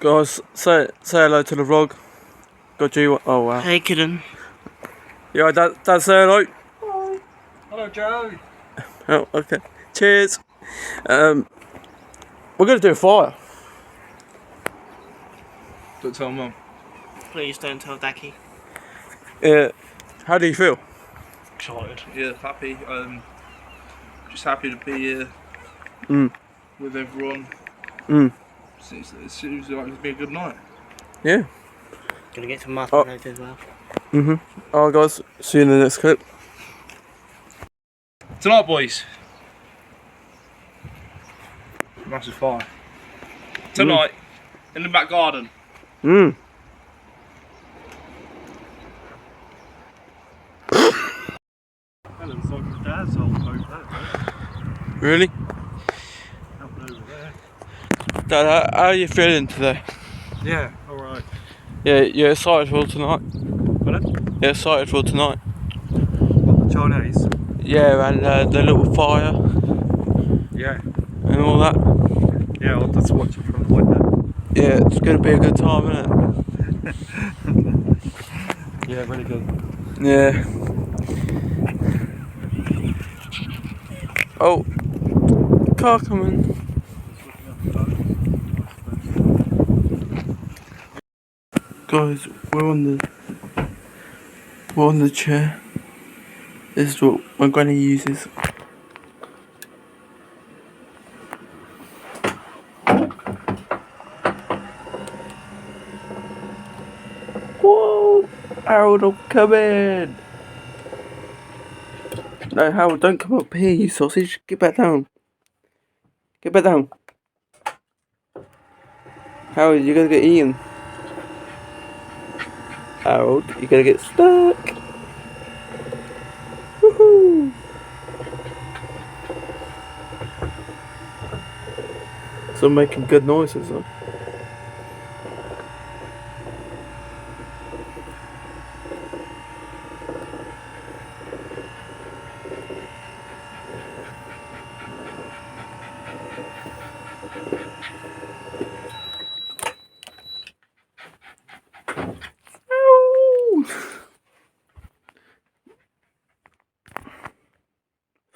Guys, say hello to the vlog. Got you. Oh wow. Hey, kidden. Yeah, Dad, say hello. Hi. Hello, Joe. Oh, okay. Cheers. We're gonna do a fire. Don't tell Mum. Please don't tell Daki. Yeah. How do you feel? Excited. Yeah, happy. Just happy to be here with everyone. It seems like it's been a good night. Yeah. Gonna get some mutton later as well. Alright, guys. See you in the next clip. Tonight, boys. Massive fire. Tonight, in the back garden. Mmm. That looks like your dad's old boat, Really? up over there. Dad, how are you feeling today? Yeah, alright. Yeah, you're excited for tonight? Pardon? You're excited for tonight? What, the Chinese? Yeah, and the little fire Yeah. and all that. Yeah, I'll just watch it from the window. Yeah, it's gonna be a good time, isn't Yeah, really good. it? Yeah. Oh, car coming. Guys, we're on the chair. This is what my granny uses. Whoa! Harold, I'm coming! No, Harold, don't come up here, you sausage. Get back down. Get back down. Harold, you're gonna get eaten. Harold, you're gonna get stuck. Woohoo! So I'm making good noises though.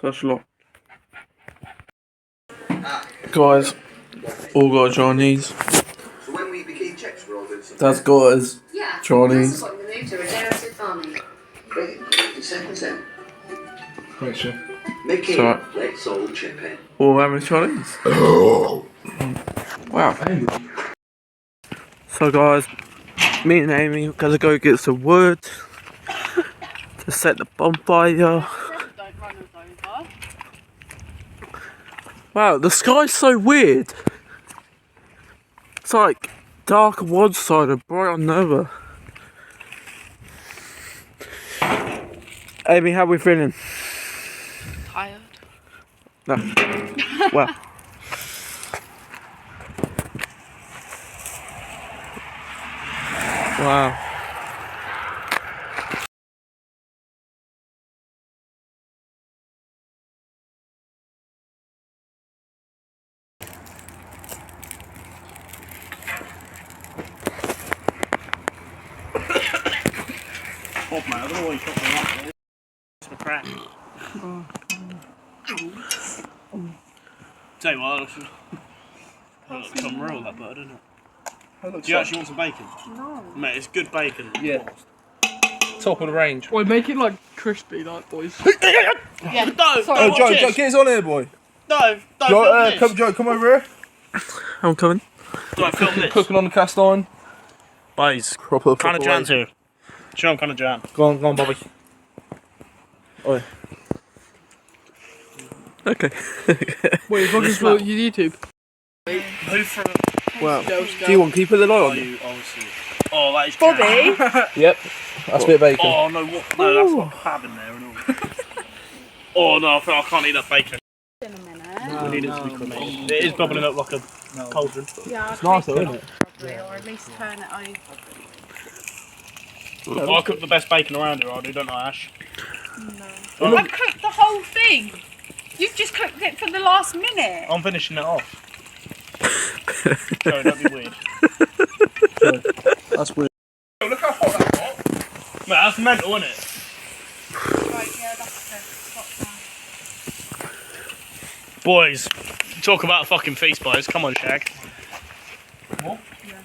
Such a lot. Guys, all got Chinese. So when we became Czechs, we're all doing something. Dad's got his Chinese. Yeah, the move to regenerative farming. Great. Seconds then. Thanks, Chef. Mickey, It's alright. let's all chip in. All having Chinese. Wow. So guys, me and Amy are gonna go get some wood to set the bonfire. Wow, the sky's so weird. It's like dark on one side and bright on the other. Amy, how are we feeling? Tired. No. Wow. Wow. Oh, man, I don't know why you shot me that. It's a crack. Tell you what, it's some real that butter, doesn't it? Do you actually want some bacon? No. Mate, it's good bacon. Yeah. Top of the range. Boy, make it like crispy, like boys. Yeah. No, Sorry. no, Joe, watch Joe, this. get us on here, boy. No, don't Joe, film this. Joe, come over here. I'm coming. Don't film this. Cooking on the cast iron. Boys, Proper kind of way. Jan's here. Show him kind of Jan. Go on, Bobby. Oi. Okay. Wait, vloggers for your YouTube. Who for Wow. Do you want to keep it the light on? you, obviously? Oh, that is Bobby. Yep. That's a bit of bacon. Oh, no, what? No, that's not crab in there and all. Oh, no, I can't eat that bacon. In a minute. We need it to be cremated. It is bubbling up like a cauldron. Yeah, It's nice though, isn't it? properly, or at least turn it over. I cook the best bacon around here, I do, don't I, Ash? No. I cooked the whole thing. You've just cooked it for the last minute. I'm finishing it off. Sorry, don't be weird. mental, isn't it? Right, yeah, that's it. Boys, talk about a fucking feast, boys. Come on, Shag. What? Yeah.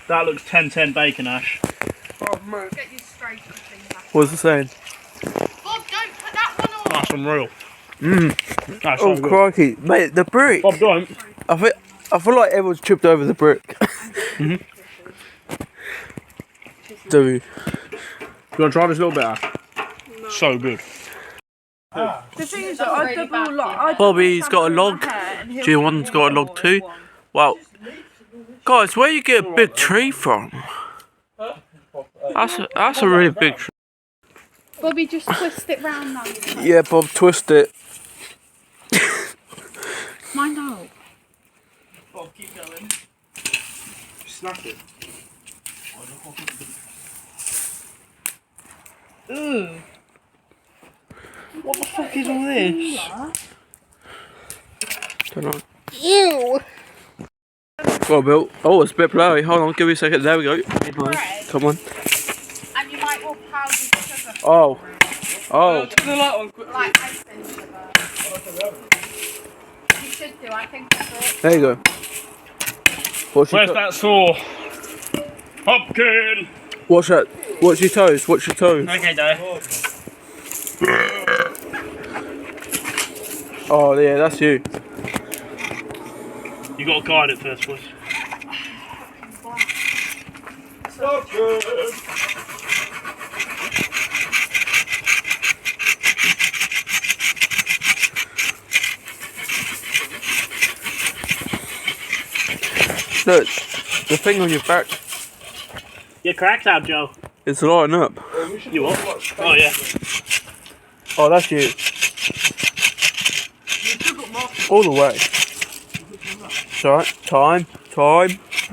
That looks 10-10 bacon, Ash. Get you straight to things back. What's it saying? Bob, don't put that one on. That's unreal. That's Oh so good. crikey, mate, the brick. Bob, don't. I feel like everyone's tripped over the brick. Do You want to try this little bit, Ash? No. So good. The thing is, I double lock. Bobby's got a log. G1's got a log too. Wow. Guys, where you get a big tree from? That's a really big tree. Bobby, just twist it round now. Yeah, Bob, twist it. Mine out. Bob, keep going. Snap it. Ugh. What the fuck is all this? Don't know. Ew! Well, Bill. Oh, it's a bit blurry. Hold on, give me a second. There we go. Come on. And you might all powder sugar. Oh. Oh. Turn the light on quickly. Like icing sugar. You should do, I think it's all. There you go. Where's that saw? Pumpkin! Watch that. Watch your toes. Watch your toes. Okay, Dad. Oh, yeah, that's you. You got to guide it first, boys. Look, the thing on your back You're cracked out, Joe. is lighting up. You what? Oh, yeah. Oh, that's you. All the way. It's alright. Time.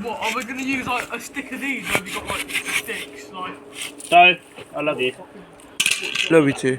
What, are we going to use like a stick of these, or have you got like sticks? Like, So, I love you. Love you too.